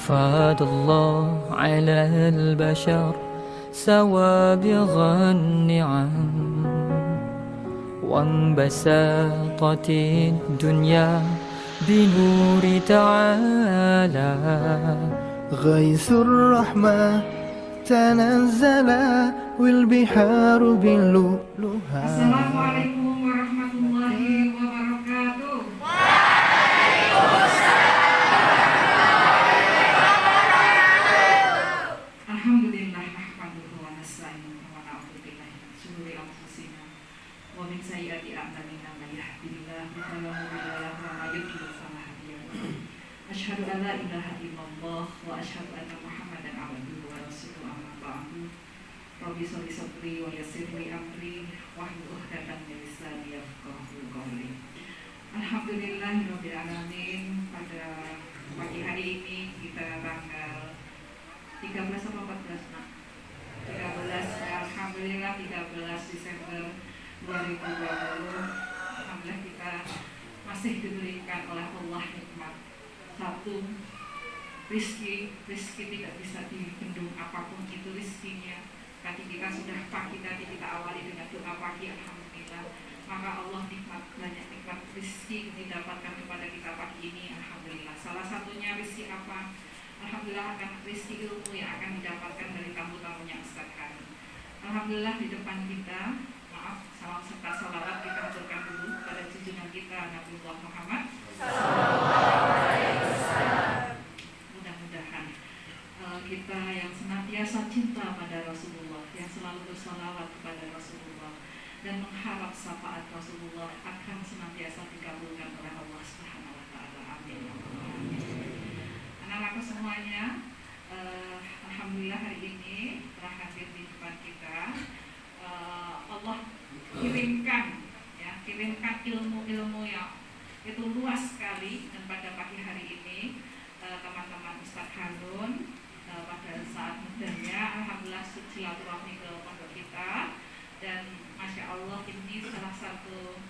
أفاد الله على البشر سوابغ النعم وانبسطت الدنيا بنور تعالى غيث الرحمة تنزل والبحار باللؤلؤها. Assalamualaikum warahmatullahi wabarakatuh. Alhamdulillah nahmaduhu wa nasta'inuhu wa na'udzu billahi min shururi anfusina wa min sayyiati a'malina may yahdihillahu fala mudilla lahu wa may yudlil fala hadiya lahu. Asyhadu an la ilaha illallah wa asyhadu anna Muhammadan abduhu wa rasuluhu amma ba'du. Rabbi sholli sadri wa yassir li amri wahlul 'uqdatam min lisani yafqahu qawli. Alhamdulillahirabbil alamin. Pada pagi hari ini kita tanggal 13 atau 14 nak? 13, alhamdulillah 13 Desember 2020. Alhamdulillah kita masih diberikan oleh Allah nikmat. Satu, rizki tidak bisa dibendung apapun itu rizkinya. Tadi kita sudah pagi, tadi kita awali dengan doa pagi, alhamdulillah. Maka Allah banyak nikmat rizki didapatkan kepada kita pagi ini, alhamdulillah. Salah satunya rizki apa? Alhamdulillah akan rizki ilmu yang akan didapatkan dari tamu-tamunya Ustaz Khan. Alhamdulillah di depan kita, maaf, salam serta salawat kita aturkan dulu pada junjungan kita Nabiullah Muhammad. Mudah-mudahan kita yang senantiasa cinta pada Rasulullah, yang selalu bersalawat kepada Rasulullah dan mengharap syafaat Rasulullah akan senantiasa dikabulkan oleh Allah Subhanahu wa taala. Amin. Anak-anakku semuanya, alhamdulillah hari ini telah hadir di depan kita. Allah kirimkan ilmu-ilmu yang itu luas sekali, dan pada pagi hari ini teman-teman Ustaz Harun pada saat mudanya alhamdulillah silaturahmi ke pondok kita, dan masya Allah ini salah satu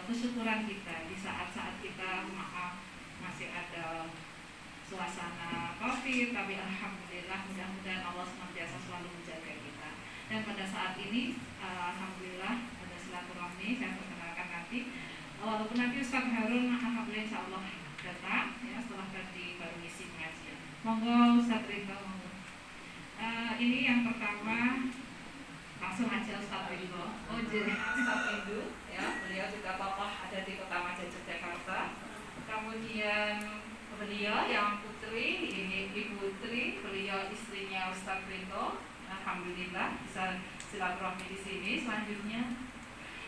kesyukuran kita di saat-saat kita masih ada suasana COVID, tapi alhamdulillah mudah-mudahan Allah senantiasa selalu menjaga kita. Dan pada saat ini alhamdulillah ada silaturahmi, saya perkenalkan nanti. Walaupun nanti Ustaz Harun alhamdulillah insya Allah datang ya setelah tadi baru isi pengajian. Monggo Ustaz Ridho, monggo. Ini yang pertama langsung aja Ustaz Ridho. Oh jadi Ustaz Ridho ya, beliau juga tokoh ada di Kota Majajuk Jakarta. Kemudian beliau yang putri, ini Ibu Tri, beliau istrinya Ustaz Ridho. Alhamdulillah bisa silaturahmi di sini. Selanjutnya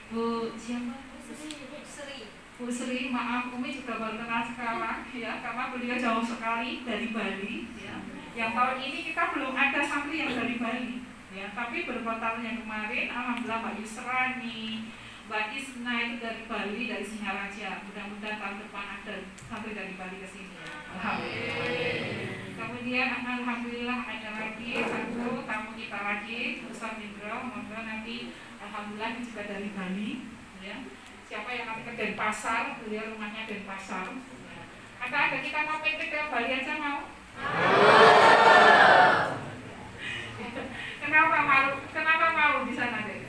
Bu siapa? Bu Sri, maaf Umi juga baru kenal sekarang ya, karena beliau jauh sekali dari Bali ya. Yang tahun ini kita belum ada santri yang dari Bali ya, tapi beberapa tahun yang kemarin alhamdulillah Mbak Yusrani, Mbak Isna itu dari Bali, dari Singaraja. Mudah-mudahan tahun depan ada santri dari Bali ke sini ya. Alhamdulillah. Kemudian alhamdulillah ada lagi satu tamu kita lagi, Ustaz Indro. Monggo nanti alhamdulillah ini juga dari Bali ya. Siapa yang nanti ke Denpasar, beliau rumahnya Denpasar ya. Ada kita mau PT ke Bali aja mau? Kenapa mau di sana deh?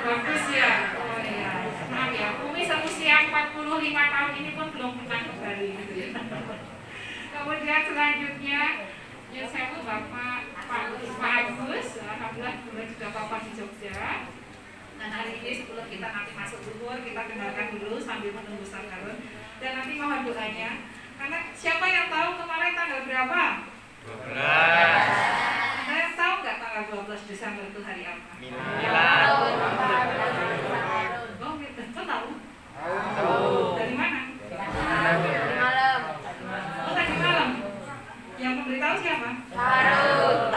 Bagus ya. Oh iya. Maaf ya, Umi seusia 45 tahun ini pun belum pernah ke Bali gitu ya. Kemudian selanjutnya ya saya Bapak Agus, alhamdulillah beliau juga Bapak di Jogja. Dan hari ini sebelum kita nanti masuk zuhur, kita dengarkan dulu sambil menunggu Ustaz Harun. Dan nanti mohon doanya, karena siapa yang tahu kemarin tanggal berapa? 12. Ada yang tahu nggak tanggal 12 Desember itu hari apa? Milad. Oh gitu, kok tahu? Tahu. Dari mana? Malam. Oh tadi malam. Yang memberitahu siapa? Harun.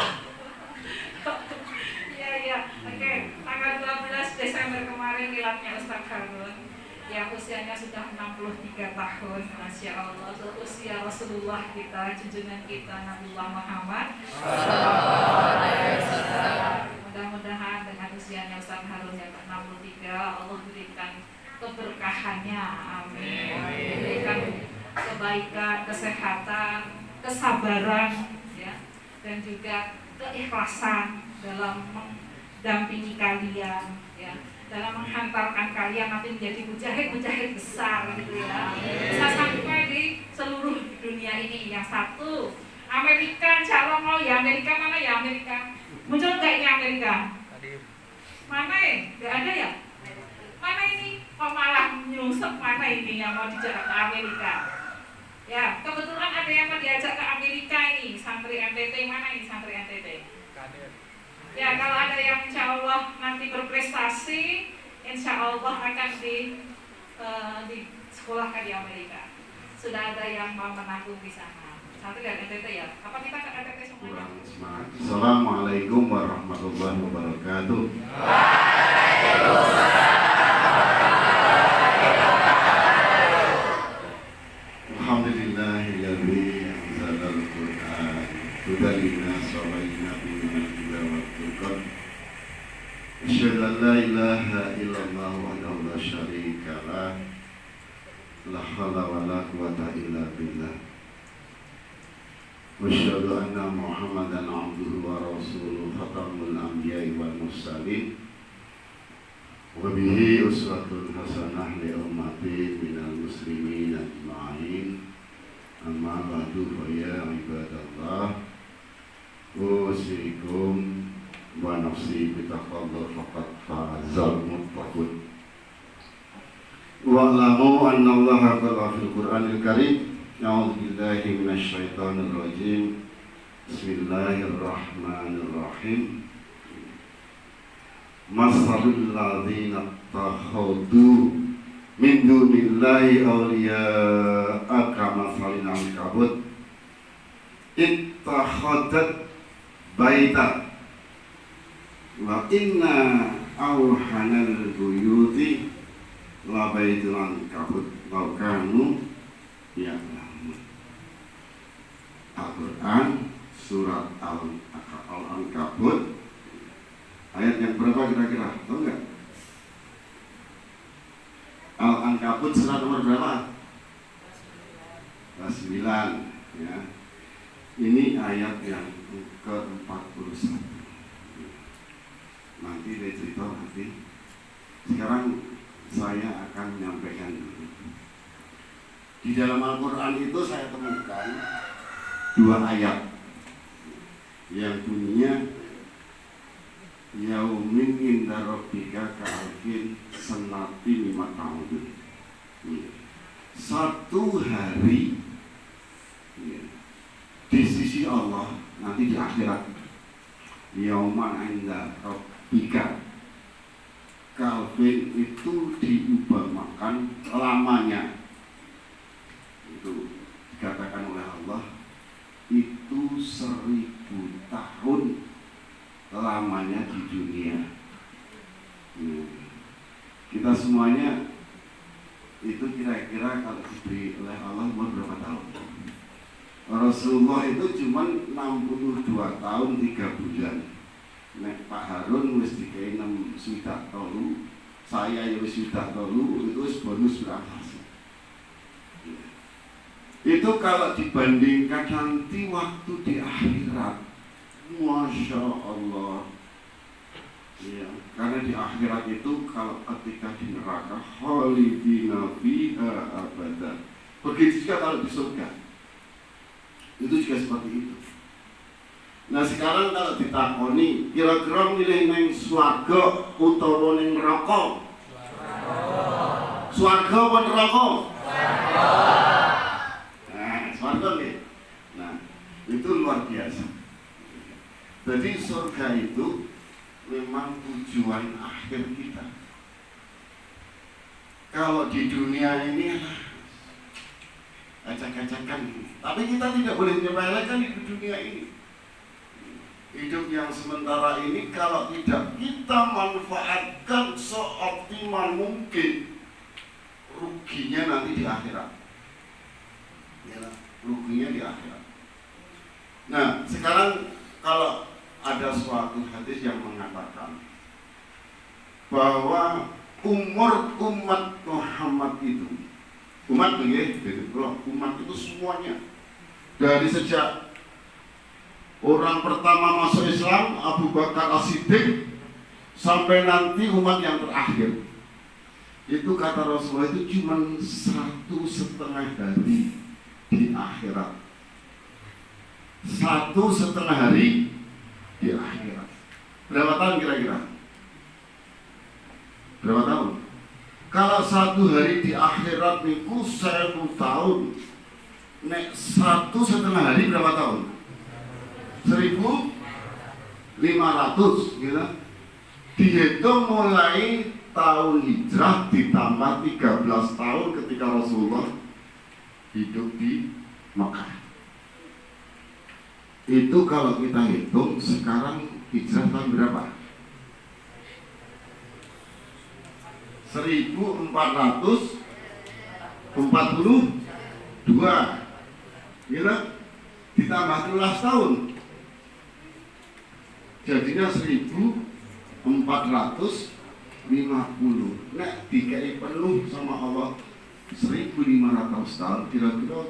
Iya, oke. Tanggal 12 Desember kemarin miladnya Ustaz Harun yang usianya sudah 63 tahun. Masya Allah, usia Rasulullah kita, junjungan kita Nabiullah Muhammad. Mudah-mudahan dengan usianya Ustaz Harun yang ke-63 Allah berikan keberkahannya, amin. Berikan kebaikan, kesehatan, kesabaran, ya, dan juga keikhlasan dalam mendampingi kalian, ya, dalam menghantarkan kalian nanti menjadi mujahid-mujahid besar gitu ya. Bisa sampai di seluruh dunia ini. Yang satu Amerika, insya Allah mau ya Amerika, mana ya Amerika? Muncul nggak ini Amerika? Mana ya? Nggak ada ya? Mana ini? Kok malah nyungsep mana ini yang mau dijarak ke Amerika? Ya, kebetulan ada yang mau diajak ke Amerika ini, santri NTT. Mana ini santri NTT? Ya, kalau ada yang insya Allah nanti berprestasi, insya Allah akan di sekolahkan di Amerika. Sudah ada yang mau menanggung di sana. Santri dan NTT ya. Apa kita ke NTT semuanya? Assalamualaikum warahmatullahi wabarakatuh. Alhamdulillahilladzi anzalal Qur'an hudan linnas wa bayyinatin minal huda wal furqan. Asyhadu an la ilaha illallah wahdahu la syarika lah. La haula wa la quwwata illa billah. Asyhadu anna Muhammadan abduhu wa rasuluhu khatamul anbiya'i wal mursalin. Wa bihi uswatun hasanah li ummati minal muslimin ajma'in. Amma ba'du fa ya ibadallah, usikum wa nafsi bitaqwallah faqad fazal muttaqun. Wa'lamu anna Allaha qala fil Qur'anil Karim. A'udzu billahi minasy syaithanir rajim. Bismillahirrahmanirrahim. Masalul ladzina takhadu min dunillahi awliya'a kamasalil ankabut ittakhadat baita wa inna awhanal buyuti la baitul ankabut law kanu ya'lamun. Al-Quran surat Al-Ankabut ayat yang berapa kira-kira? Tahu nggak? Al-Ankabut surat nomor berapa? 9 ya. Ini ayat yang ke-41. Nanti saya cerita nanti. Sekarang saya akan menyampaikan dulu. Di dalam Al-Quran itu saya temukan 2 ayat yang bunyinya yaumin inda rabbika ka'alfin sanati mimma ta'udun. Satu hari di sisi Allah nanti di akhirat, yauman inda rabbika ka'alfin itu diumpamakan lamanya, itu dikatakan oleh Allah itu 1000 tahun lamanya di dunia. Kita semuanya itu kira-kira kalau diberi oleh Allah umur berapa tahun? Rasulullah itu cuma 62 tahun 3 bulan. Nek Pak Harun wis dikai 6 swidak tolu, saya ya wis swidak tolu, itu bonus berapa? Itu kalau dibandingkan nanti waktu di akhirat, Masya Allah ya, karena di akhirat itu kalau ketika di neraka khalidina fiha abada. Begitu juga kalau di surga, itu juga seperti itu. Nah sekarang kalau ditakoni, kira-kira milih neng swarga utawa neng neraka? Swarga apa neraka? Swarga nih. Nah itu luar biasa. Jadi surga itu memang tujuan akhir kita. Kalau di dunia ini acak-acakan, tapi kita tidak boleh menyepelekan di dunia ini. Hidup yang sementara ini kalau tidak kita manfaatkan seoptimal mungkin, ruginya nanti di akhirat. Ya, ruginya di akhirat. Nah, sekarang kalau ada suatu hadis yang mengatakan bahwa umur umat Muhammad itu Umat tuh ya, jadi umat itu semuanya dari sejak orang pertama masuk Islam Abu Bakar As-Siddiq sampai nanti umat yang terakhir. Itu kata Rasulullah itu cuma 1,5 hari di akhirat. 1,5 hari di akhirat. Berapa tahun kira-kira? Berapa tahun? Kalau 1 hari di akhirat niku 1000 tahun. Nek 1,5 hari berapa tahun? 1.500 gitu. Dihitung mulai tahun hijrah ditambah 13 tahun ketika Rasulullah hidup di Mekah. Itu kalau kita hitung sekarang hijrah tahun berapa? 1442 gitu? Ditambah 13 tahun jadinya 1450. Nek dikai penuh sama Allah 1.500 tahun, kira-kira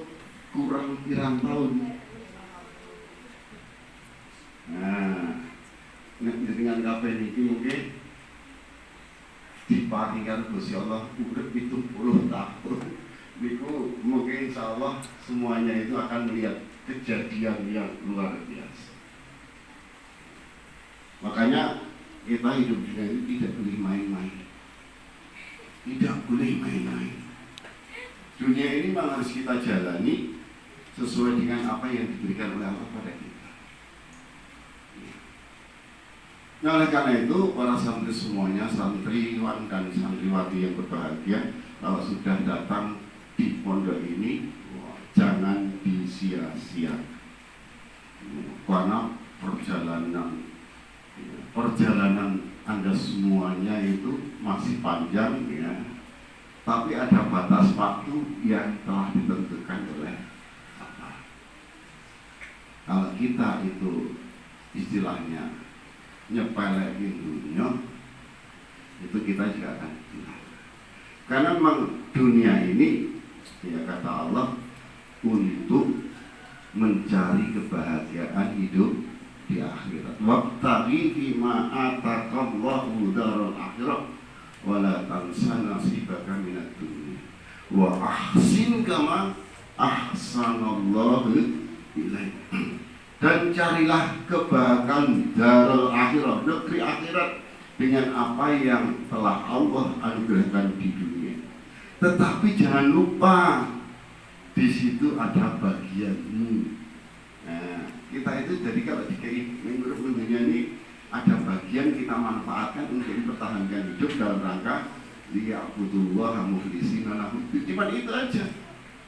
kurang pirang tahun. Nah, nek dengan kabeh niki mungkin diparingan Gusti Allah urip 70 tahun. Niku mungkin insyaallah semuanya itu akan melihat kejadian yang luar biasa. Makanya kita hidup di dunia ini tidak boleh main-main. Tidak boleh main-main. Dunia ini memang harus kita jalani sesuai dengan apa yang diberikan oleh Allah pada kita. Nah, oleh karena itu para santri semuanya, santriwan dan santriwati yang berbahagia, kalau sudah datang di pondok ini, jangan disia-sia. Karena perjalanan Anda semuanya itu masih panjang ya. Tapi ada batas waktu yang telah ditentukan oleh Allah. Kalau kita itu istilahnya nyepelekin dunia, itu kita juga akan hilang. Karena memang dunia ini ya kata Allah untuk mencari kebahagiaan hidup di akhirat. Wabtaghi fima ataqallahu darul akhirah wa la tansa nasibaka minad dunya wa ahsin kama ahsanallahu ilaik. Dan carilah kebahagiaan darul akhirah, negeri akhirat, dengan apa yang telah Allah anugerahkan di dunia. Tetapi jangan lupa di situ ada bagianmu. Nah, kita itu jadi kalau di minggu dunia ini ada bagian kita manfaatkan untuk mempertahankan hidup dalam rangka liya'budullah mukhlishina lahu. Cuma itu aja.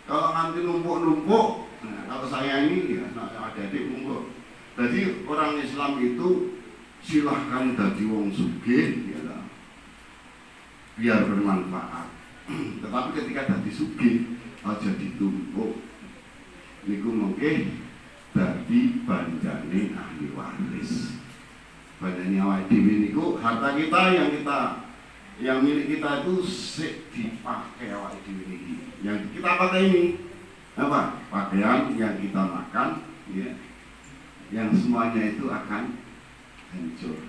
Kalau nanti numpuk-numpuk, nah, kalau saya ini ya, ada adik numpuk. Jadi orang Islam itu silahkan jadi wong sugih, ya, biar bermanfaat. Tetapi ketika jadi sugih, aja ditumpuk. Niku mungkin jadi bandane ahli waris. Bandane awake dhewe niku harta kita yang milik kita itu sik dipakai awake dhewe niki. Yang kita pakai ini apa? Pakaian yang kita makan, ya. Yang semuanya itu akan hancur.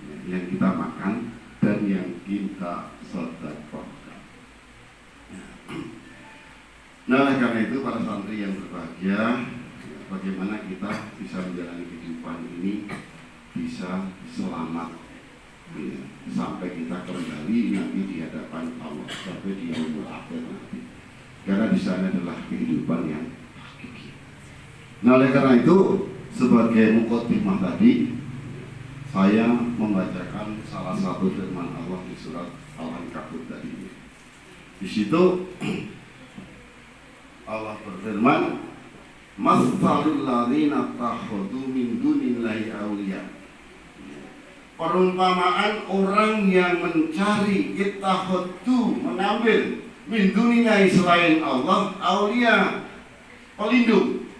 Ya, yang kita makan dan yang kita sedekahkan. Ya. Nah, oleh karena itu para santri yang berbahagia, bagaimana kita bisa menjalani kehidupan ini bisa selamat ya, sampai kita kembali nanti di hadapan Allah, sampai di yaumul akhir nanti. Karena di sana adalah kehidupan yang hakiki. Nah, oleh karena itu sebagai mukadimah tadi saya membacakan salah satu firman Allah di surat Al-Ankabut tadi. Di situ Allah berfirman, "Matsalul ladzina takhadhu min dunillahi awliya." Perumpamaan orang yang mencari ittakhadhu, mengambil min dunillahi selain Allah awliya, pelindung.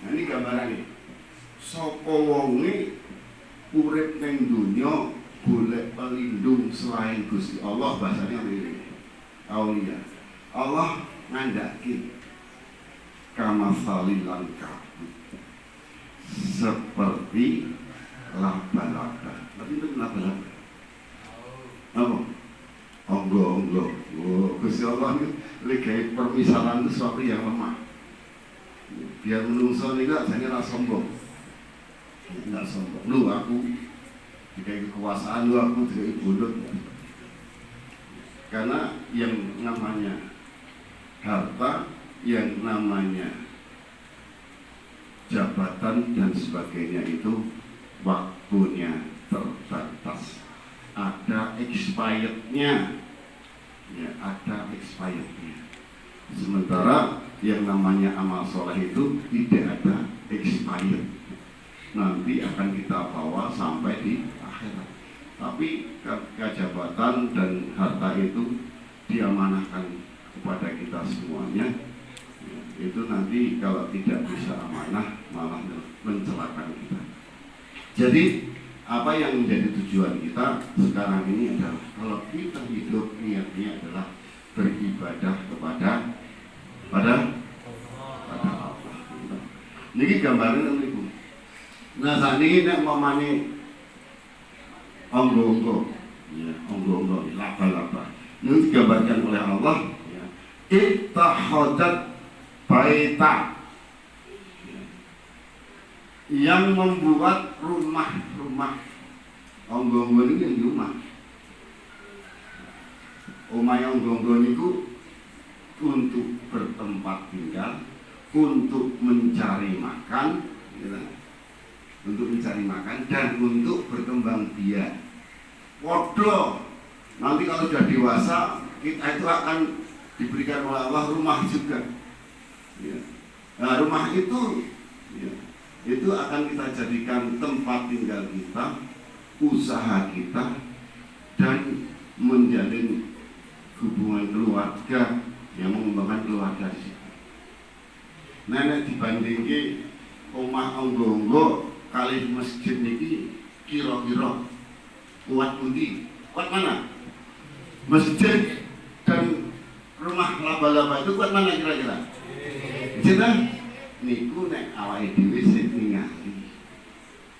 Nah, ini gambarannya. Sapa wonge urip ning dunya golek pelindung selain Gusti Allah, bahasanya ini awliya. Allah ngandaki kama salilan kabut seperti laba-laba. Tapi itu laba-laba. Apa? Onggo-onggo. Oh, Gusti Allah ini lagi permisalan sesuatu yang lemah. Biar menungso ini gak jadi rasa sombong. Enggak sombong. Lu aku dikai kekuasaan, lu aku dikai bodoh. Karena yang namanya harta, yang namanya jabatan dan sebagainya itu waktunya terbatas, ada expirednya, ya ada expirednya. Sementara yang namanya amal soleh itu tidak ada expired, nanti akan kita bawa sampai di akhirat. Tapi jabatan dan harta itu diamanahkan kepada kita semuanya, ya, itu nanti kalau tidak bisa amanah malah mencelakakan kita. Jadi apa yang menjadi tujuan kita sekarang ini adalah kalau kita hidup niatnya adalah beribadah kepada Allah. Niki gambarnya niku. Nah saat ini nek mamane onggo-onggo, ya onggo-onggo, laba-laba. Ini digambarkan oleh Allah. Ya. Ittahadat baita, ya. Yang membuat rumah-rumah. Onggo-onggo ini yang di rumah. Omahe onggo-onggo niku untuk bertempat tinggal, untuk mencari makan, gitu. Untuk mencari makan dan untuk berkembang biak. Waduh, nanti kalau sudah dewasa kita itu akan diberikan oleh Allah rumah juga. Ya. Nah, rumah itu, ya, itu akan kita jadikan tempat tinggal kita, usaha kita, dan menjalin hubungan keluarga yang mengembangkan keluarga di situ. Nenek dibandingke omah onggo-onggo kali masjid niki kira-kira kuat pundi? Kuat mana? Masjid dan rumah laba-laba itu kuat mana kira-kira? Cinta? Niku nek awake dhewe sing ningali.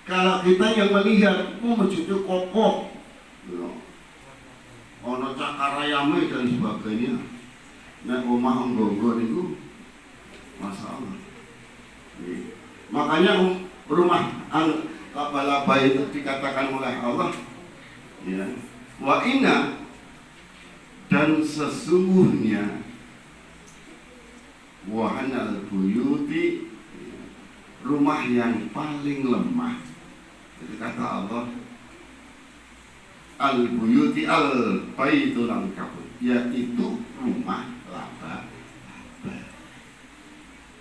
Kalau kita yang melihat, masjidnya kokoh, ono cakarayame dan sebagainya. Nek omah onggo-onggo niku masalah. Makanya rumah laba-laba itu dikatakan oleh Allah, ya, wa inna, dan sesungguhnya wahanal buyuti, rumah yang paling lemah. Jadi kata Allah, al buyuti al baitul ankabut, yaitu rumah laba-laba.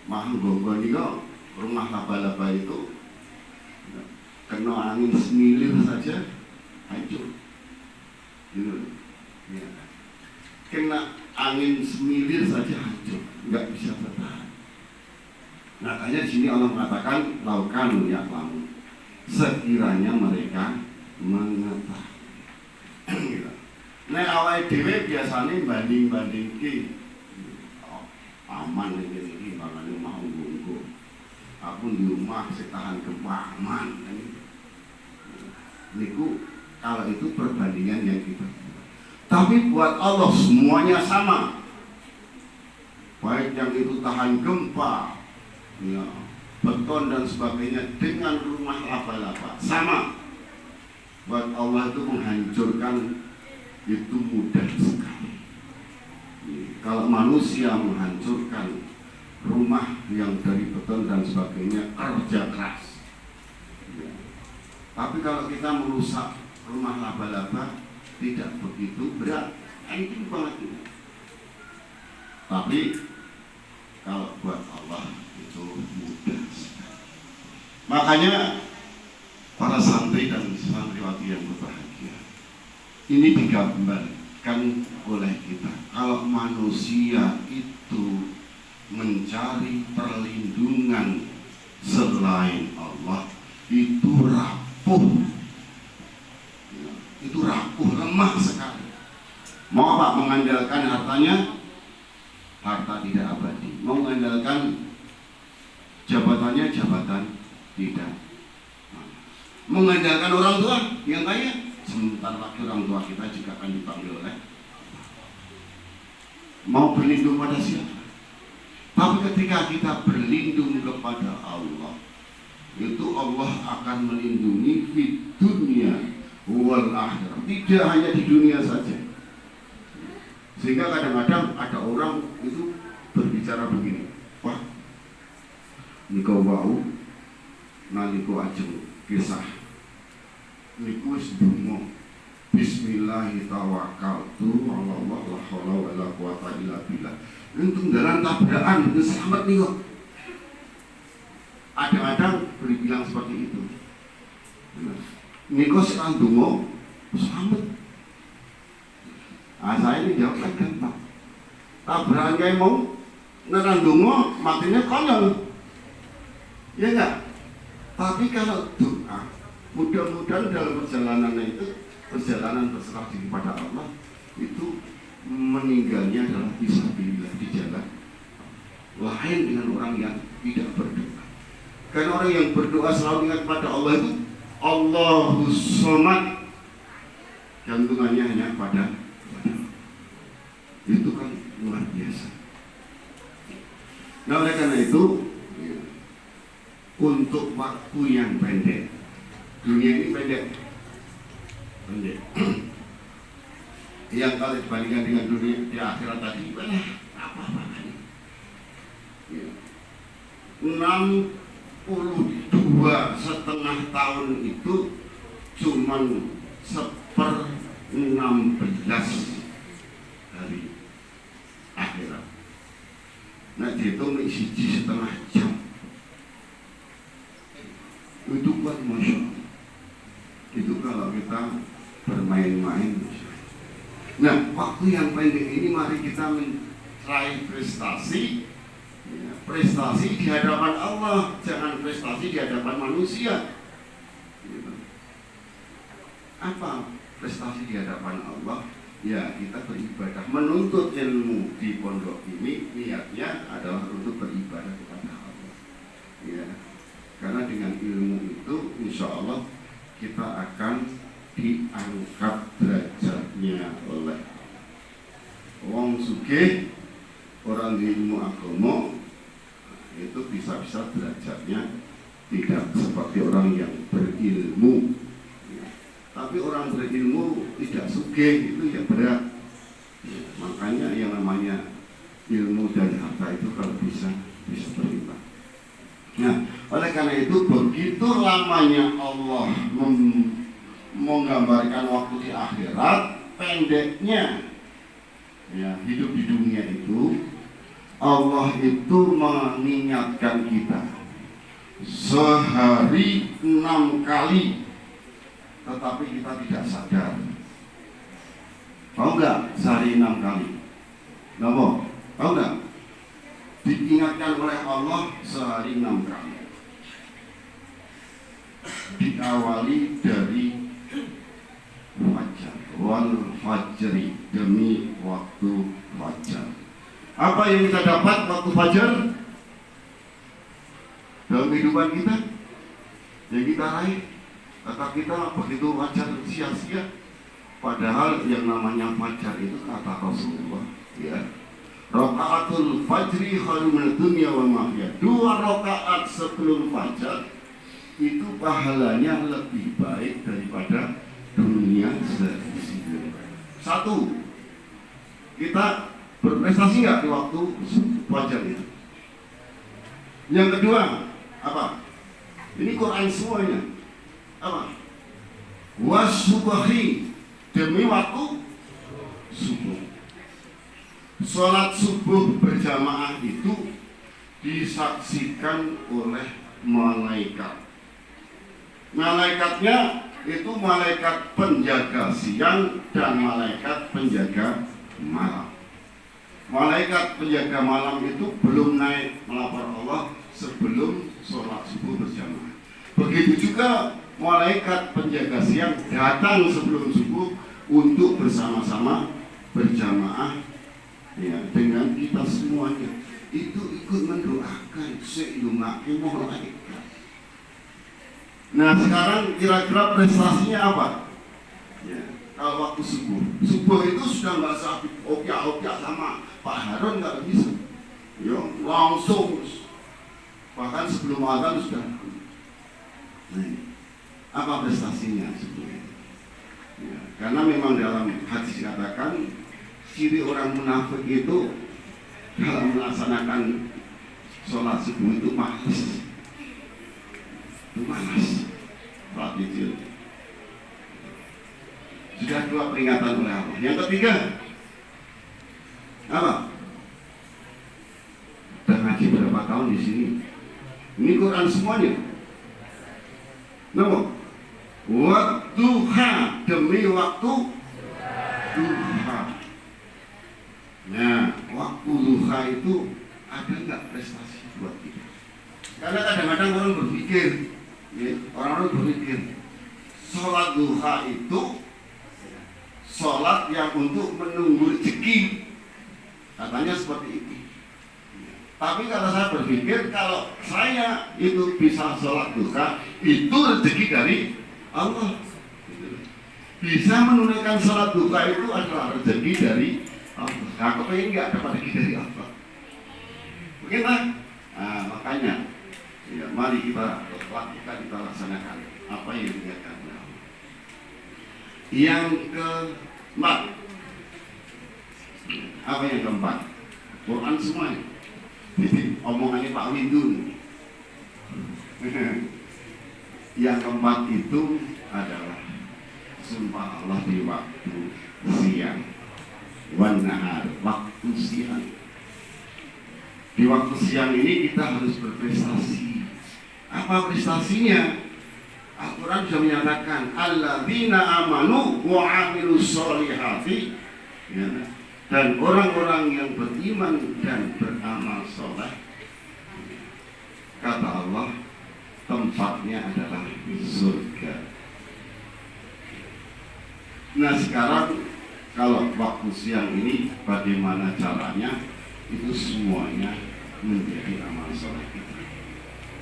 Mahal niku rumah laba-laba itu kena angin semilir saja hancur. Gitu. Ya. Kena angin semilir saja hancur, nggak bisa bertahan. Makanya di sini Allah mengatakan laukanu ya'lamun, sekiranya mereka mengetahui. Nah awake dhewe biasane banding-bandingke aman ini bangane mau nggo. Aku di rumah setahan gempa aman. Niku kalau itu perbandingan yang kita. Tapi buat Allah semuanya sama. Baik yang itu tahan gempa, ya, beton dan sebagainya, dengan rumah laba-laba sama. Buat Allah itu menghancurkan itu mudah sekali. Kalau manusia menghancurkan rumah yang dari beton dan sebagainya, kerja keras. Ya. Tapi kalau kita merusak rumah laba-laba, tidak begitu berat. Itu banget ini. Tapi kalau buat Allah itu mudah sekali. Makanya para santri dan santriwati yang berbahagia, ini digambarkan oleh kita. Kalau manusia itu mencari perlindungan selain Allah, itu rapuh, ya, itu rapuh, lemah sekali. Mau apa? Mengandalkan hartanya? harta tidak abadi. Mengandalkan jabatannya jabatan tidak. Mengandalkan orang tua yang kaya, sebentar lagi orang tua kita juga akan dipanggil oleh. Mau berlindung pada siapa? Tapi ketika kita berlindung kepada Allah, itu Allah akan melindungi di dunia wal akhirah. Tidak hanya di dunia saja. Sehingga kadang-kadang ada orang itu berbicara begini, wah, niku wau naliku ajeng kisah niku wis ndonga bismillahirrahmanirrahim ala Allah la haula wala quwata illa billah. Untung dalam tabrakan itu selamat nih kok. Ada-ada berbilang seperti itu. Niku sing ndonga selamat. Saya ini jawab kan gampang. Tabrakan kayak mau nang ndonga matinya konyol. Ya enggak? Tapi kalau doa, mudah-mudahan dalam perjalanan itu, perjalanan berserah diri pada Allah, itu meninggalnya adalah fisabilillah di jalan lain dengan orang yang tidak berdoa. Karena orang yang berdoa selalu ingat pada Allah itu Allahus Somad, jantungannya hanya pada itu kan luar biasa. Nah oleh karena itu, untuk waktu yang pendek, dunia ini pendek, yang kalau dibandingkan dengan dunia di akhirat tadi, apa-apa ini. 62,5 tahun itu cuman 1/16 hari akhirat. Nah dihitung 1,5 jam. Itu buat Masya Allah. Itu kalau kita bermain-main. Nah, waktu yang pendek ini mari kita meraih prestasi. Ya, prestasi di hadapan Allah, jangan prestasi di hadapan manusia. Gitu. Apa prestasi di hadapan Allah? Ya, kita beribadah, menuntut ilmu di pondok ini niatnya adalah untuk beribadah kepada Allah. Ya. Karena dengan ilmu itu insya Allah kita akan diangkat derajatnya oleh wong sugih, orang di ilmu agama itu bisa-bisa derajatnya tidak seperti orang yang berilmu. Tapi orang berilmu tidak sugih itu ya berat. Makanya yang namanya ilmu dan harta itu kalau bisa berimbang. Nah, oleh karena itu begitu lamanya Allah menggambarkan waktu di akhirat, pendeknya ya hidup di dunia itu, Allah itu mengingatkan kita sehari 6 kali, tetapi kita tidak sadar. Tahu nggak sehari 6 kali? Nggak mau? Tahu nggak? Diingatkan oleh Allah sehari 6 kali. Diawali dari fajar, wal fajri, demi waktu fajar. Apa yang kita dapat waktu fajar dalam kehidupan kita? Yang kita raih, kata kita begitu fajar sia-sia. Padahal yang namanya fajar itu kata Rasulullah, ya. Rakaatul fajri khairun minad dunya wa ma fiha. 2 rakaat sebelum fajar itu pahalanya lebih baik daripada dunia seisinya. 1. Kita berprestasi nggak di waktu fajar itu? Yang kedua, apa? Ini Quran semuanya. Apa? Wasubahi, demi waktu subuh. Sholat subuh berjamaah itu disaksikan oleh malaikat. Malaikatnya itu malaikat penjaga siang dan malaikat penjaga malam. Malaikat penjaga malam itu belum naik melapor Allah sebelum sholat subuh berjamaah. Begitu juga malaikat penjaga siang datang sebelum subuh untuk bersama-sama berjamaah ya, dengan kita semuanya itu ikut mendoakan seyumake malaikat. Nah sekarang kira-kira prestasinya apa? Ya, kalau waktu subuh itu sudah nggak usah opiak sama Pak Harun, nggak bisa. Ya, langsung bahkan sebelum azan sudah. Nah, apa prestasinya sebenarnya? Ya, karena memang dalam hadis dikatakan ciri orang munafik itu dalam melaksanakan sholat subuh itu malas. Itu malas. Sholat kecil. Sudah 2 peringatan oleh Allah. Yang ketiga apa? Sudah ngaji berapa tahun di sini? Ini Quran semuanya. Nomor waktuha, demi waktu duha. Nah, waktu duha itu ada nggak prestasi buat kita? Karena kadang-kadang orang berpikir, ya, orang-orang berpikir sholat duha itu sholat yang untuk menunggu rezeki, katanya seperti itu. Tapi kalau saya berpikir, kalau saya itu bisa sholat duha, itu rezeki dari Allah. Bisa menunaikan sholat duha itu adalah rezeki dari Allah. Nah, kepengen nggak dapat rezeki dari Allah? Begitu? Nah, makanya, ya, mari kita lakukan, kita laksanakan apa yang diingatkan oleh Allah. Yang keempat, apa yang keempat? Quran semuanya. Omongannya Pak Windu. Yang keempat itu adalah sumpah Allah di waktu siang, wan nahar, waktu siang. Di waktu siang ini kita harus berprestasi. Apa prestasinya? Al-Quran sudah menyatakan alladzina amanu wa amilus sholihati, ya, dan orang-orang yang beriman dan beramal soleh, kata Allah, tempatnya adalah surga. Nah sekarang kalau waktu siang ini bagaimana caranya? Itu semuanya menjadi amal soleh kita.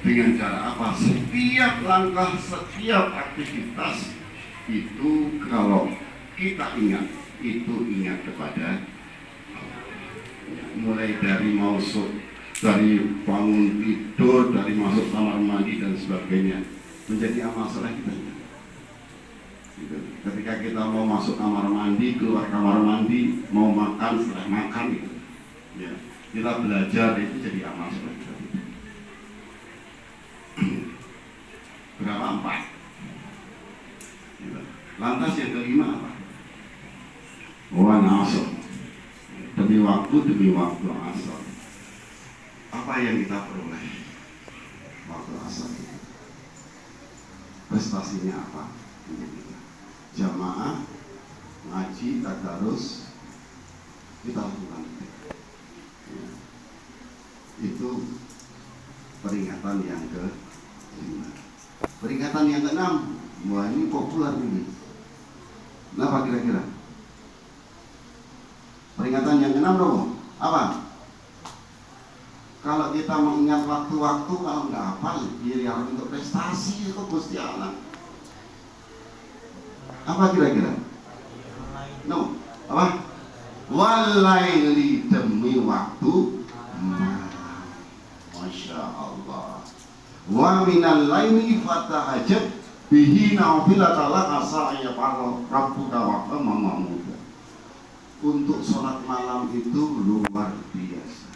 Dengan cara apa? Setiap langkah, setiap aktivitas itu kalau kita ingat, itu ingat kepada Allah. Mulai dari masuk, dari bangun tidur, dari masuk kamar mandi dan sebagainya, menjadi amal soleh kita. Gitu. Ketika kita mau masuk kamar mandi, keluar kamar mandi, mau makan, setelah makan, gitu. Ya, kita belajar itu jadi amal soleh kita. Berapa? 4. Lantas yang kelima apa? Wan asr, demi waktu asar. Apa yang kita peroleh waktu asar? Prestasinya apa? Jamaah, ngaji, tadarus, kita lakukan. Ya. Itu peringatan yang ke-5. Peringatan yang ke-6, wah ini populer ini. Kenapa kira-kira? Peringatan yang ke-6 dong, apa? Kalau kita mengingat waktu-waktu, kalau nggak hafal, ya untuk prestasi itu Gusti Allah. Apa kira-kira? No, apa? Walaili, demi waktu malam. Masya Allah. Wa minal laili fatahajjat bihi nafilatan laka asa ayyafarra rabbuka wa mahmuda. Untuk sholat malam itu luar biasa.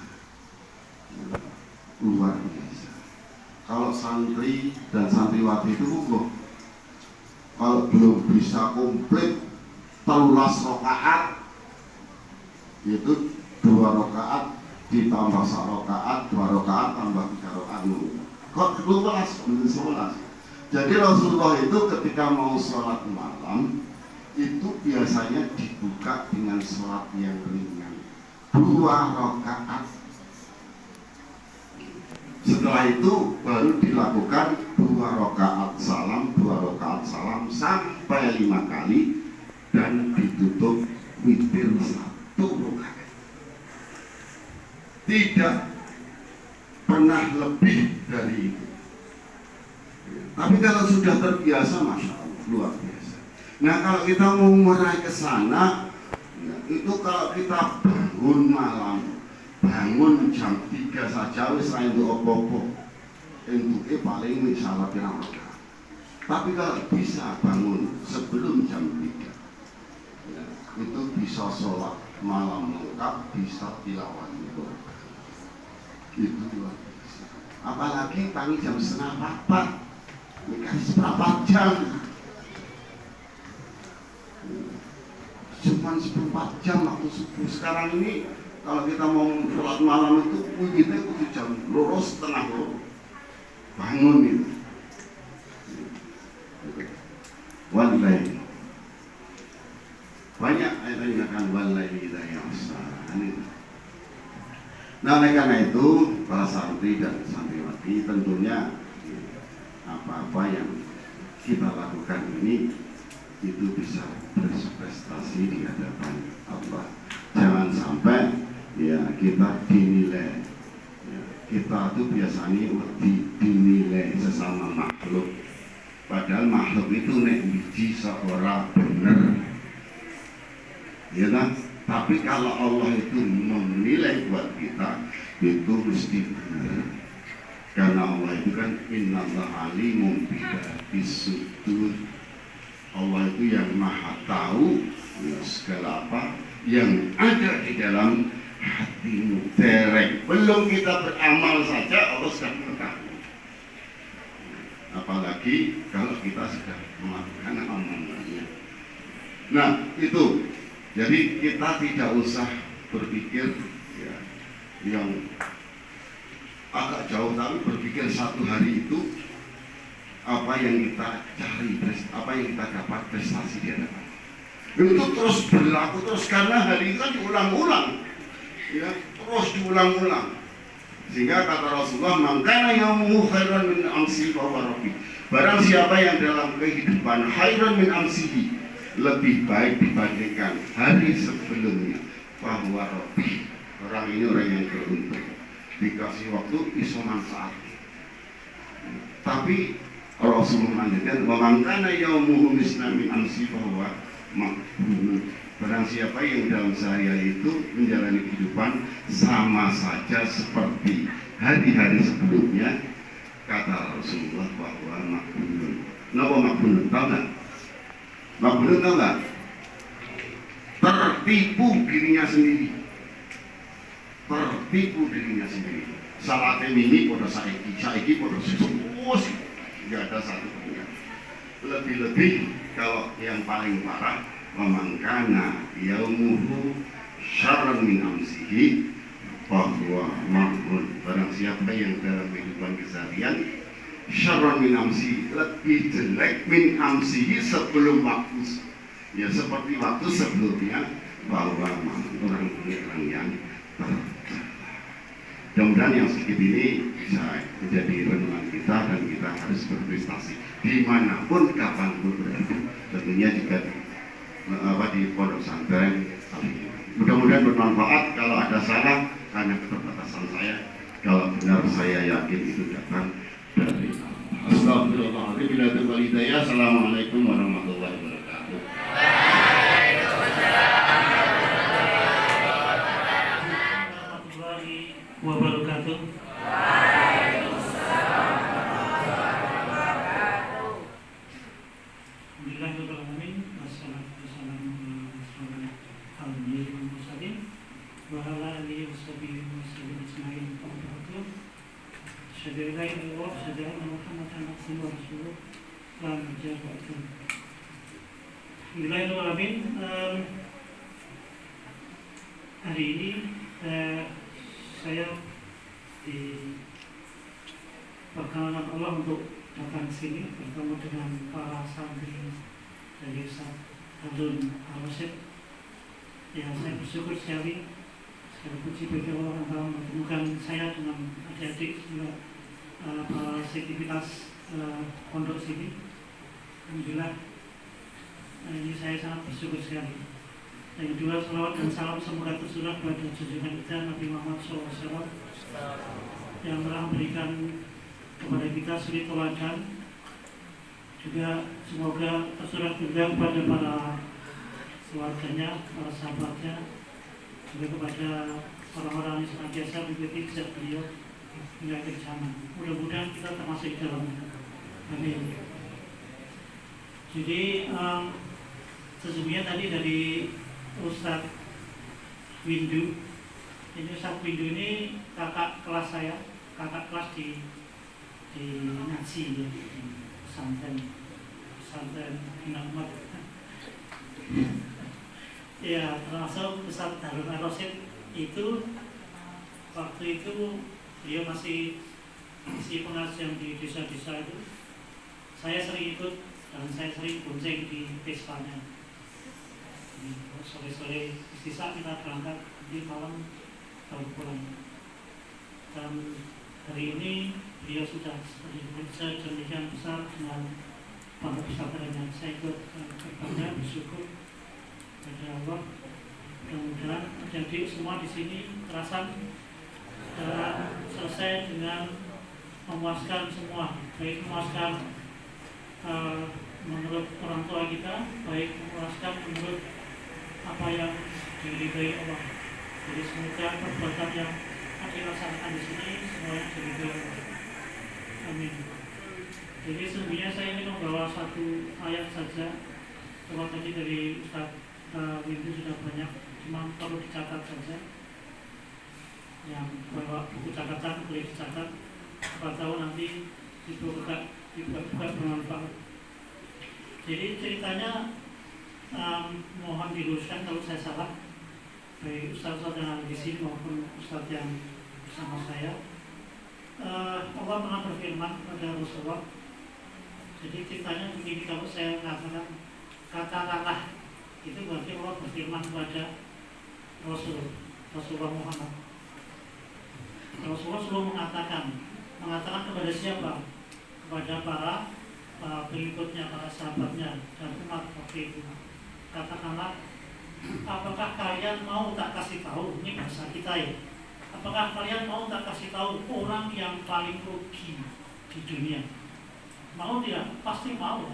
Luar biasa. Kalau santri dan santriwati itu monggo. Kalau belum bisa komplit 13 rakaat, itu 2 rakaat ditambah 1 rakaat, 2 rakaat tambah 3 rakaat. Kok 12 menjadi 11. Jadi Rasulullah itu ketika mau sholat malam itu biasanya dibuka dengan sholat yang ringan, 2 rakaat. Setelah itu baru dilakukan 2 rakaat salam, 2 rakaat salam sampai 5 kali dan ditutup witir 1 rakaat. tidak pernah lebih dari itu. Tapi kalau sudah terbiasa, masya Allah, luar biasa. Nah, kalau kita mau meraih ke sana, ya, itu kalau kita bangun malam, bangun jam 3 saja, wis ra entuk apa-apa. Entuke paling misalnya pirang rakaat. Tapi kalau bisa bangun sebelum jam 3, ya, itu bisa sholat malam lengkap, bisa tilawah itu luar biasa. Apalagi tangi jam 3:30, dikasih berapa jam? Cuma 14 jam waktu subuh. Sekarang ini kalau kita mau sholat malam itu kita kudu jam 2:30 bangun itu. Wallahi banyak ayat-ayat akan wallahi ini. Nah, oleh karena itu para santri dan santriwati tentunya apa-apa yang kita lakukan ini itu bisa berprestasi di hadapan Allah. Jangan sampai ya kita dinilai, ya, kita itu biasanya dinilai sesama makhluk. Padahal makhluk itu nek biji seorang benar, ya kan? Tapi kalau Allah itu menilai buat kita, itu mesti benar. Karena Allah itu kan innallaha alimun bidzati sudur. Allah itu yang maha tahu ya, segala apa yang ada di dalam hatimu. Derek belum kita beramal saja Allah sudah mengetahui. Apalagi kalau kita sudah melakukan amalannya. Nah itu, jadi kita tidak usah berpikir ya, yang agak jauh, tapi berpikir satu hari itu apa yang kita cari, apa yang kita dapat prestasi di hadapan. Itu terus berlaku terus karena hari itu kan diulang-ulang, ya, terus diulang-ulang. Sehingga kata Rasulullah, "Mangkana yaumuhu khairan min amsihi fahuwa rabbi." Barang siapa yang dalam kehidupan khairan min amsihi, lebih baik dibandingkan hari sebelumnya, fahuwa rabbi. Orang ini orang yang beruntung, dikasih waktu iso manfaat. Tapi Rasulullah melanjutkan, "Wa man kana yaumuhu mislan min amsihi fahuwa maqbul." Barang siapa yang dalam sehari-hari itu menjalani kehidupan sama saja seperti hari-hari sebelumnya, kata Rasulullah bahwa makbulun. Kenapa makbulun? Tahu nggak? Makbulun tahu nggak? Tertipu dirinya sendiri. Tertipu dirinya sendiri. Salate mini pada saiki pada semua sih, nggak ada satu pun. Lebih-lebih kalau yang paling parah, Wamangkana yaumuhu syarran min amsihi fahuwa mahmun. Barang siapa yang dalam kehidupan keseharian syarran min amsihi, lebih jelek min amsihi sebelum waktu, ya seperti waktu sebelumnya, bahwa orang yang mudah-mudahan yang sedikit ini bisa menjadi renungan kita dan kita harus berprestasi dimanapun kapanpun berada, tentunya juga di pondok pesantren. Mudah-mudahan bermanfaat. Kalau ada salah karena keterbatasan saya, kalau benar saya yakin itu datang dari Allah. Astagfirullahaladzim. Bila taufiq hidayah. Assalamualaikum warahmatullahi wabarakatuh. Warahmatullahi wabarakatuh. Hari ini saya diperkenalkan Allah untuk datang ke sini bertemu dengan para santri dari Ustaz Harun Al-Rasyid. Ya, saya bersyukur sekali. Saya puji bagi Allah yang telah mempertemukan saya dengan adik-adik juga aktivitas pondok sini. Alhamdulillah, ini saya sangat bersyukur sekali. Yang kedua, salawat dan salam semoga tercurah kepada junjungan kita Nabi Muhammad SAW yang telah memberikan kepada kita suri teladan. Juga semoga tercurah juga kepada para keluarganya, para sahabatnya, juga kepada orang-orang yang senantiasa mengikuti jejak beliau hingga akhir zaman. Mudah-mudahan kita termasuk di dalamnya. Amin. Jadi sesungguhnya tadi dari Ustadz Windu. Ini Ustadz Windu ini kakak kelas saya, kakak kelas di ngaji ya, di pesantren Inamat. Ya, termasuk Ustadz Harun Ar-Rasyid itu waktu itu dia masih pengajian di desa-desa itu. Saya sering ikut dan saya sering bonceng di pestanya. Sore-sore sisa kita berangkat di malam tahun pulang. Dan hari ini beliau sudah sedemikian besar dengan para pesantrennya. Saya ikut berbangga, bersyukur kepada Allah. Mudah-mudahan adik-adik semua di sini terasa selesai dengan memuaskan semua, baik memuaskan menurut orang tua kita, baik memuaskan menurut apa yang diridhai Allah. Jadi semoga perbuatan yang dilaksanakan di sini semuanya diridhai Allah. Amin. Jadi sesungguhnya saya ingin membawa satu ayat saja. Kalau tadi dari Ustaz Windu sudah banyak, cuma perlu dicatat saja. Yang bawa buku catatan boleh dicatat. Siapa tahu nanti dibuka bermanfaat. Jadi ceritanya mohon diluruskan kalau saya salah, baik Ustaz-Ustaz yang ada di sini maupun Ustaz yang bersama saya. Allah pernah berfirman kepada Rasulullah. Jadi ceritanya begini, kalau saya katakan katakanlah, itu berarti Allah berfirman kepada Rasulullah Muhammad. Rasulullah selalu mengatakan kepada siapa? Kepada para pengikutnya, para sahabatnya dan umat waktu itu. Katakanlah, apakah kalian mau tak kasih tahu? Ini bahasa kita ya. Apakah kalian mau tak kasih tahu orang yang paling rugi di dunia? Mau tidak? Pasti mau.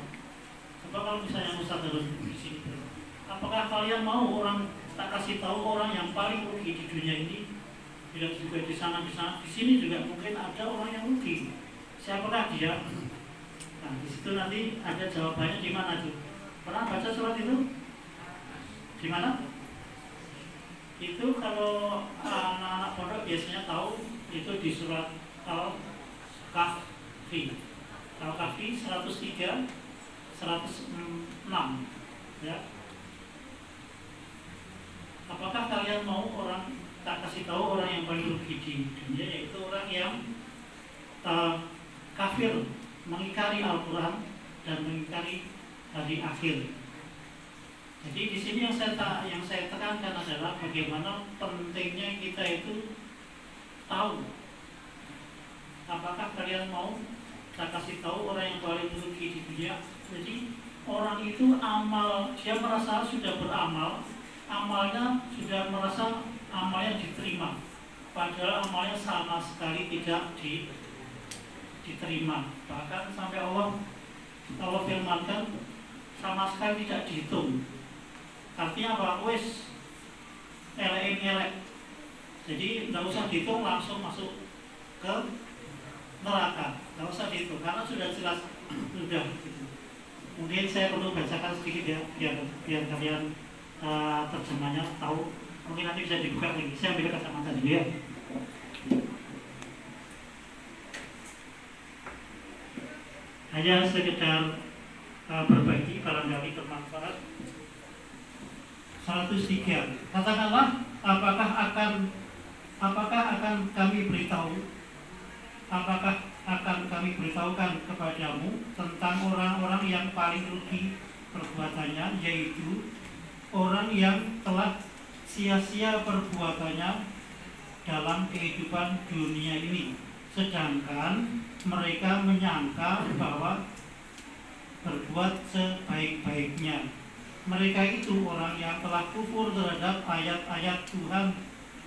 Coba kalau misalnya Ustaz harus di sini. Apakah kalian mau orang tak kasih tahu orang yang paling rugi di dunia ini? Tidak juga di sana, di sini juga mungkin ada orang yang rugi. Siapakah dia? Nah, di situ nanti ada jawabannya di mana tuh? Pernah baca surat itu? Di mana? Itu kalau anak-anak pondok biasanya tahu itu di surat Al-Kahfi. Al-Kahfi 103, 106 ya. Apakah kalian mau orang tak kasih tahu orang yang paling rugi di dunia, yaitu orang yang kafir, mengingkari Al-Quran dan mengingkari hari akhir. Jadi di sini yang saya tekankan adalah bagaimana pentingnya kita itu tahu. Apakah kalian mau tak kasih tahu orang yang paling rugi di dunia? Jadi orang itu dia merasa sudah beramal, amalnya sudah merasa amalnya diterima, padahal amalnya sama sekali tidak diterima. Bahkan sampai Allah firmankan sama sekali tidak dihitung. Artinya apa? Wes elek. Jadi tidak usah dihitung, langsung masuk ke neraka. Tidak usah dihitung karena sudah jelas sudah. Gitu. Mungkin saya perlu bacakan sedikit ya biar kalian terjemahnya tahu. Mungkin nanti bisa dibuka lagi. Saya ambil kacamata dulu ya. Hanya sekedar berbagi, barangkali bermanfaat. 103. Katakanlah, apakah akan kami beritahu? Apakah akan kami beritahukan kepadamu tentang orang-orang yang paling rugi perbuatannya, yaitu orang yang telah sia-sia perbuatannya dalam kehidupan dunia ini, sedangkan mereka menyangka bahwa berbuat sebaik-baiknya. mereka itu orang yang telah kufur terhadap ayat-ayat Tuhan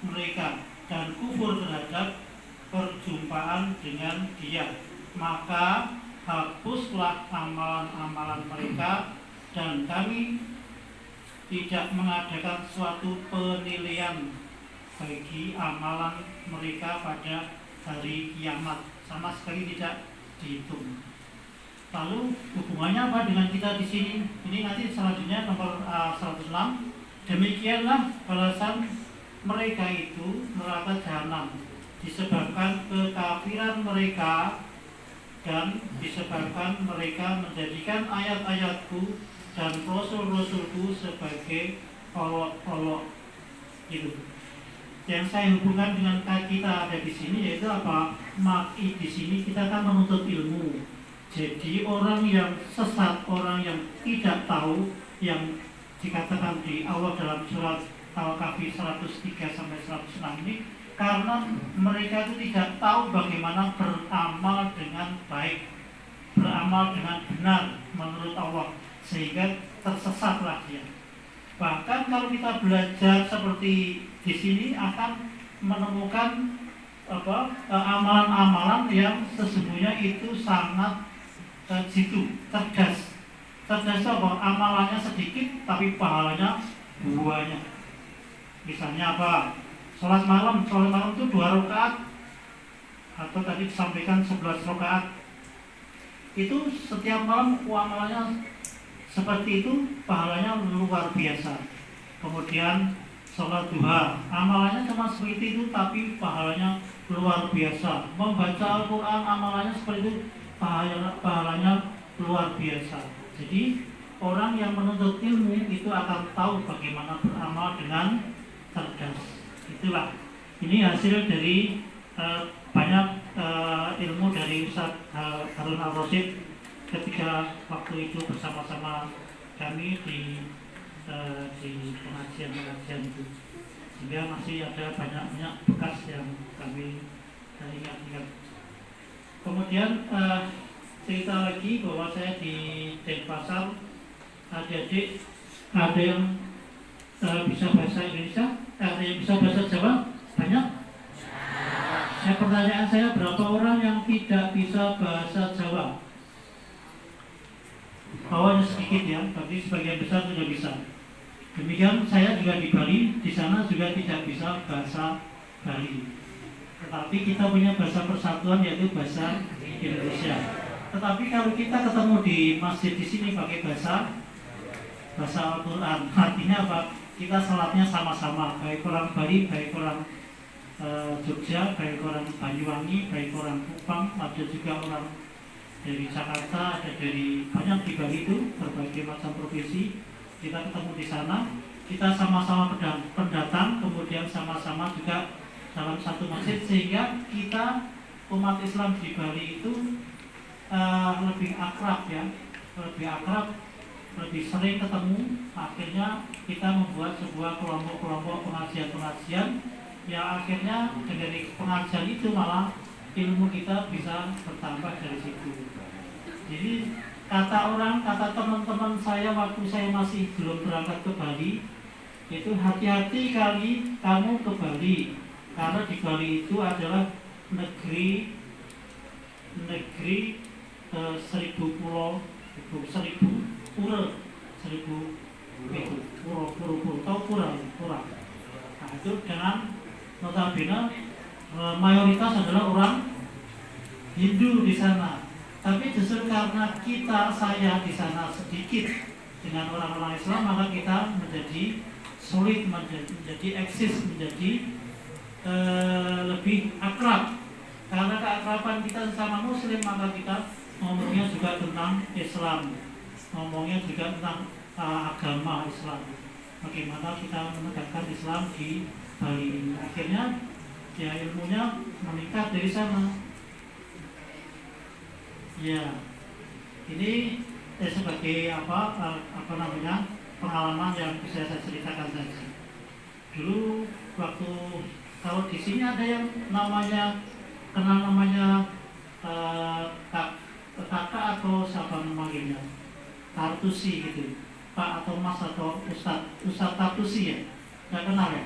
mereka dan kufur terhadap perjumpaan dengan Dia. Maka hapuslah amalan-amalan mereka dan kami tidak mengadakan suatu penilaian bagi amalan mereka pada hari kiamat, sama sekali tidak dihitung. Lalu hubungannya apa dengan kita di sini? Ini nanti selanjutnya nomor 106. Demikianlah balasan mereka itu neraka jahanam disebabkan kekafiran mereka dan disebabkan mereka menjadikan ayat-ayatku dan rasul-rasulku sebagai olok-olok itu. Yang saya hubungkan dengan kita ada di sini yaitu apa? Maki di sini kita kan menuntut ilmu. Jadi orang yang sesat, orang yang tidak tahu, yang dikatakan di Allah dalam surat Al-Kahfi 103 sampai 106 ini, karena mereka itu tidak tahu bagaimana beramal dengan baik, beramal dengan benar menurut Allah, sehingga tersesatlah dia. Bahkan kalau kita belajar seperti di sini akan menemukan amalan-amalan yang sesungguhnya itu sangat cerdas. Cerdas apa? Amalannya sedikit tapi pahalanya banyak. Misalnya apa? Sholat malam itu 2 rakaat atau tadi disampaikan 11 rakaat. Itu setiap malam amalannya seperti itu, pahalanya luar biasa. Kemudian sholat duha, amalannya cuma seperti itu tapi pahalanya luar biasa. Membaca Al-Quran amalannya seperti itu, pahalanya luar biasa. Jadi orang yang menuntut ilmu itu akan tahu bagaimana beramal dengan cerdas. Itulah, ini hasil dari banyak ilmu dari Ustaz Harun Al-Rasyid ketika waktu itu bersama-sama kami di pengajian itu, sehingga masih ada banyak bekas yang kami ingat-ingat. Kemudian cerita lagi bahwa saya di Denpasar, adik-adik ada yang bisa bahasa Indonesia, ada yang bisa bahasa Jawa, banyak. Pertanyaan saya, berapa orang yang tidak bisa bahasa Jawa? Bawahnya sedikit ya, tapi sebagian besar sudah bisa. Demikian saya juga di Bali, di sana juga tidak bisa bahasa Bali. Tetapi kita punya bahasa persatuan yaitu bahasa Indonesia. Tetapi kalau kita ketemu di masjid di sini pakai bahasa Al-Quran, artinya apa? Kita salatnya sama-sama, baik orang Bali, baik orang Jogja, baik orang Banyuwangi, baik orang Kupang, ada juga orang dari Jakarta, ada dari banyak di Bali itu, berbagai macam provinsi. Kita ketemu di sana, kita sama-sama pendatang, kemudian sama-sama juga dalam satu masjid, sehingga kita umat Islam di Bali itu lebih akrab ya, lebih sering ketemu. Akhirnya kita membuat sebuah kelompok-kelompok pengajian yang akhirnya dari pengajian itu malah ilmu kita bisa bertambah dari situ. Jadi kata teman-teman saya waktu saya masih belum berangkat ke Bali itu, hati-hati kali kamu ke Bali, karena di Bali itu adalah negeri 1000 pulau, 1000 pura, 1000 itu pura. Nah itu dengan notabene mayoritas adalah orang Hindu di sana. Tapi justru karena saya di sana sedikit dengan orang-orang Islam, maka kita menjadi sulit, menjadi eksis, menjadi lebih akrab. Karena keakraban kita sama Muslim, maka kita ngomongnya juga tentang Islam, ngomongnya juga tentang agama Islam. Bagaimana kita menegakkan Islam di Bali ini. Akhirnya ya ilmunya meningkat dari sana. Ya, ini sebagai pengalaman yang bisa saya ceritakan saja. Dulu waktu kalau di sini ada yang kenal namanya kakak atau siapa namanya, Tartusi gitu. Pak Pak atau Mas atau Ustadz Tartusi ya, nggak kenal ya,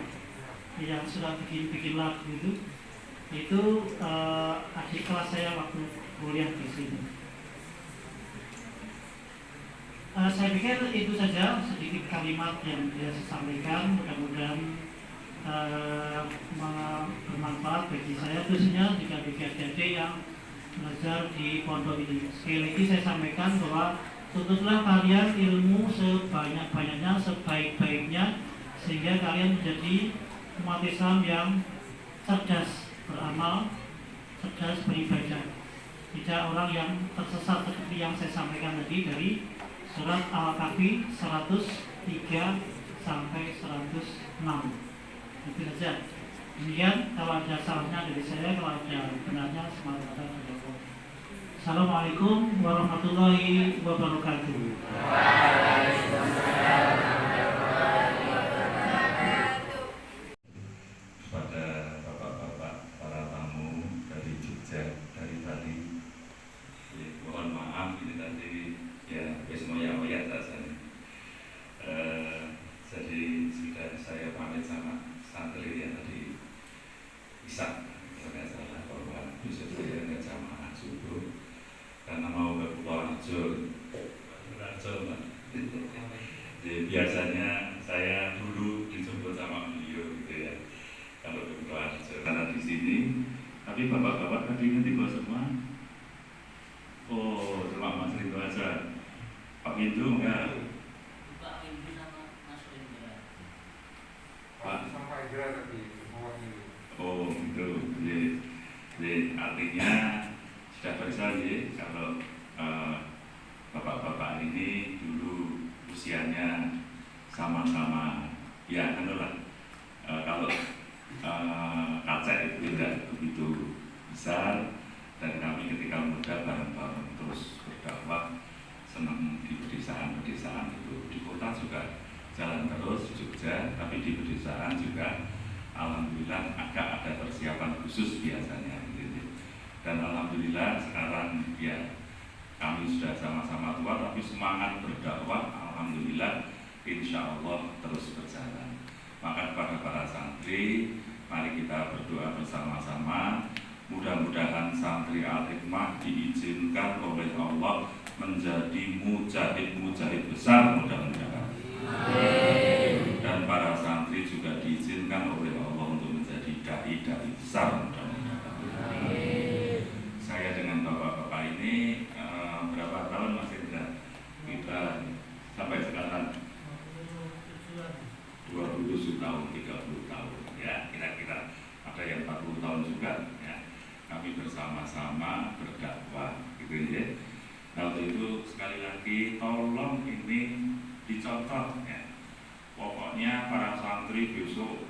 yang sudah bikin lagu itu adik kelas saya waktu kuliah di sini. Saya pikir itu saja sedikit kalimat yang dia sampaikan, mudah-mudahan bermanfaat bagi saya, khususnya jika bagi adik-adik yang belajar di pondok ini. Sekali lagi saya sampaikan bahwa tuntutlah kalian ilmu sebanyak-banyaknya, sebaik-baiknya, sehingga kalian menjadi umat Islam yang cerdas beramal, cerdas beribadah, tidak orang yang tersesat seperti yang saya sampaikan tadi dari surat Al-Kahfi 103 sampai 106. Itu saja. Kemudian kalau ada salahnya dari saya, kalau ada benarnya semoga dari Allah. Assalamualaikum warahmatullahi wabarakatuh. Kepada bapak-bapak para tamu dari Jogja dari tadi, mohon maaf ini tadi ya moya-moya saja. Jadi sudah saya pamit sama santri yang tadi bisa saya salah bahwa besok saya nggak jamaah subuh karena mau ke Purworejo. Jadi biasanya saya dulu dijemput sama beliau gitu ya kalau ke Purworejo karena di sini. Tapi bapak-bapak tadi kan tiba semua. Oh, cuma Mas Rindu aja. Pak Windu enggak? Pak Windu sama Mas Rindra. Pak sama Indra tadi. Oh gitu. Jadi artinya sudah bisa ya kalau bapak-bapak ini dulu usianya sama-sama ya kan lah. Kalau kacek itu tidak begitu besar. Dan kami ketika muda bareng-bareng terus berdakwah, senang di pedesaan-pedesaan itu. Di kota juga jalan terus di Jogja, tapi di pedesaan juga alhamdulillah agak ada persiapan khusus biasanya gitu. Dan alhamdulillah sekarang ya kami sudah sama-sama tua, tapi semangat berdakwah alhamdulillah insya Allah terus berjalan. Maka kepada para santri, mari kita berdoa bersama-sama. Mudah-mudahan santri Al-Hikmah diizinkan oleh Allah menjadi mujahid-mujahid besar mudah-mudahan. Dan para santri juga diizinkan oleh Allah untuk menjadi dai-dai besar mudah-mudahan. Saya dengan bapak-bapak ini berapa tahun Mas Indra? Kita sampai sekarang 27 tahun, 30 tahun ya kira-kira, ada yang 40 tahun juga ya. Kami bersama-sama berdakwah gitu ya. Nah untuk itu sekali lagi tolong ini dicontoh ya. Pokoknya para santri besok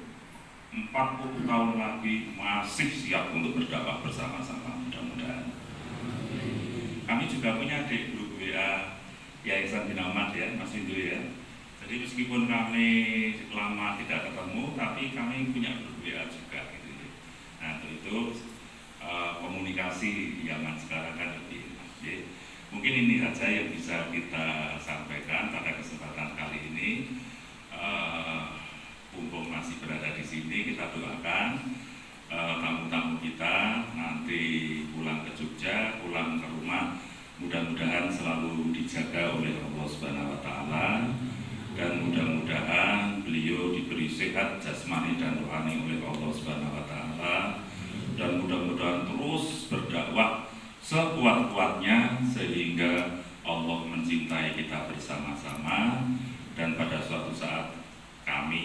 40 tahun lagi masih siap untuk berdakwah bersama-sama mudah-mudahan. Kami juga punya di grup WA Yayasan Bina Ahmad ya Mas Indu ya. Jadi meskipun kami lama tidak ketemu, tapi kami punya grup WA juga gitu ya. Nah untuk itu komunikasi zaman sekarang kan lebih enak ya. Mungkin ini saja yang bisa kita sampaikan pada kesempatan kali ini. Mumpung masih berada di sini, kita doakan tamu-tamu kita nanti pulang ke Jogja, pulang ke rumah, mudah-mudahan selalu dijaga oleh Allah Subhanahu wa Ta'ala, dan mudah-mudahan beliau diberi sehat jasmani dan rohani oleh Allah Subhanahu wa Ta'ala, dan mudah-mudahan terus berdakwah sekuat-kuatnya sehingga Allah mencintai kita bersama-sama. Dan pada suatu saat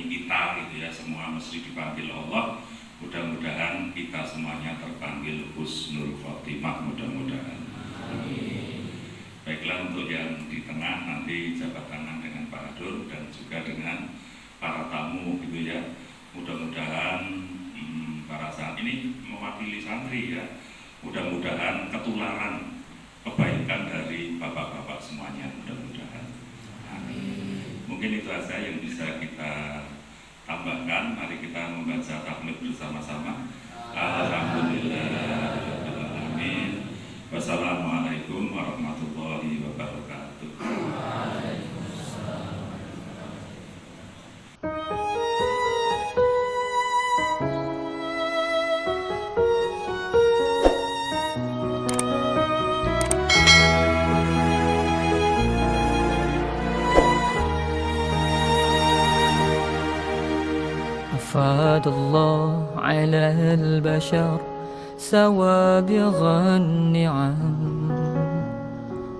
kita gitu ya semua mesti dipanggil Allah. Mudah-mudahan kita semuanya terpanggil husnul khotimah mudah-mudahan. Baiklah, untuk yang di tengah nanti jabat tangan dengan Pak Adur dan juga dengan para tamu gitu ya. Mudah-mudahan para saat ini mewakili santri ya, mudah-mudahan ketularan kebaikan dari bapak-bapak semuanya mudah-mudahan. Amin. Mungkin itu saja yang bisa kita tambahkan. Mari kita membaca tahmid bersama-sama. Alhamdulillah. Wassalamualaikum warahmatullahi wabarakatuh. عباد الله على البشر سوابغ النعم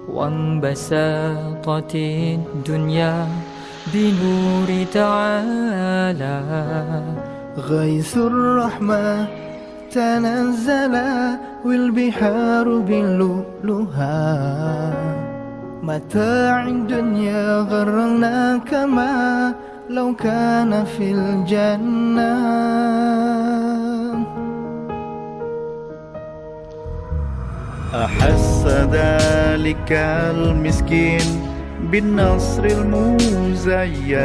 وانبساطت الدنيا بنور تعالى غيث الرحمة تنزل والبحار بلؤلؤها متاع الدنيا غرنا كما لو كان في الجنة أحس ذلك المسكين بالنصر المزين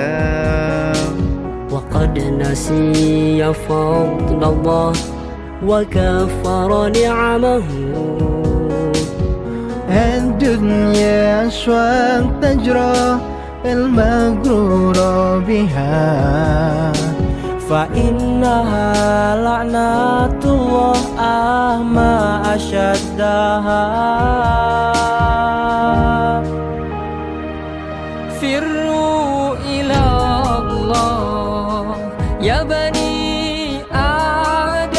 وقد نسي فضل الله وكفر نعمه الدنيا أشواق تجرى المغرور بها فإنها لعنة الله ما أشدها فروا إلى الله يا بني آدم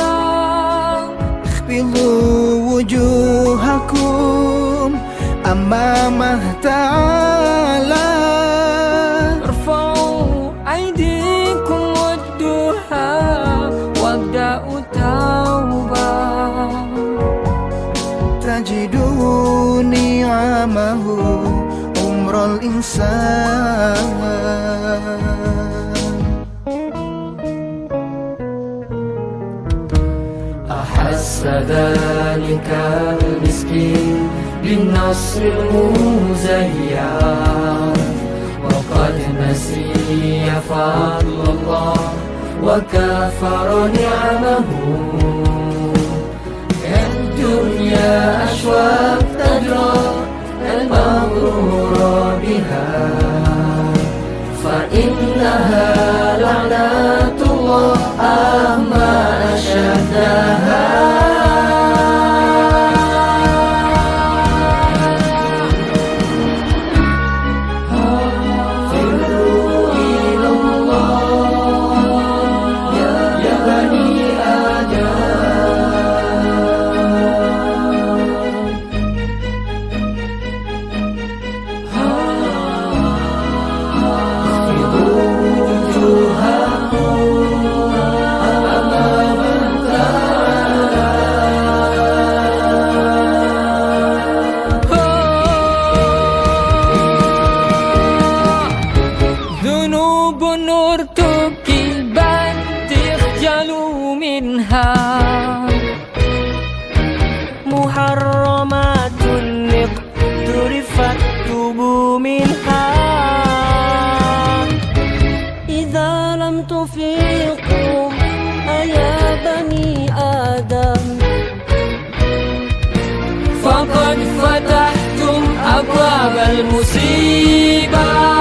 اخفضوا وجوهكم أمامه تعالى ارفعوا أيديكم والدها وابدأوا توبة تجدوا نعمه عمر الإنسان أحس ذلك المسكين بالنصر المزين وقد نسي فضل الله وكفر نعمه الدنيا أشواق تجرى المغرور بها فإنها لعنة الله ما أشدها ذنوب ارتكبت تخجلوا منها محرمات اقترفت توبوا منها إذا لم تفيقوا أيا بني آدم فقد فتحتم أبواب المصيبة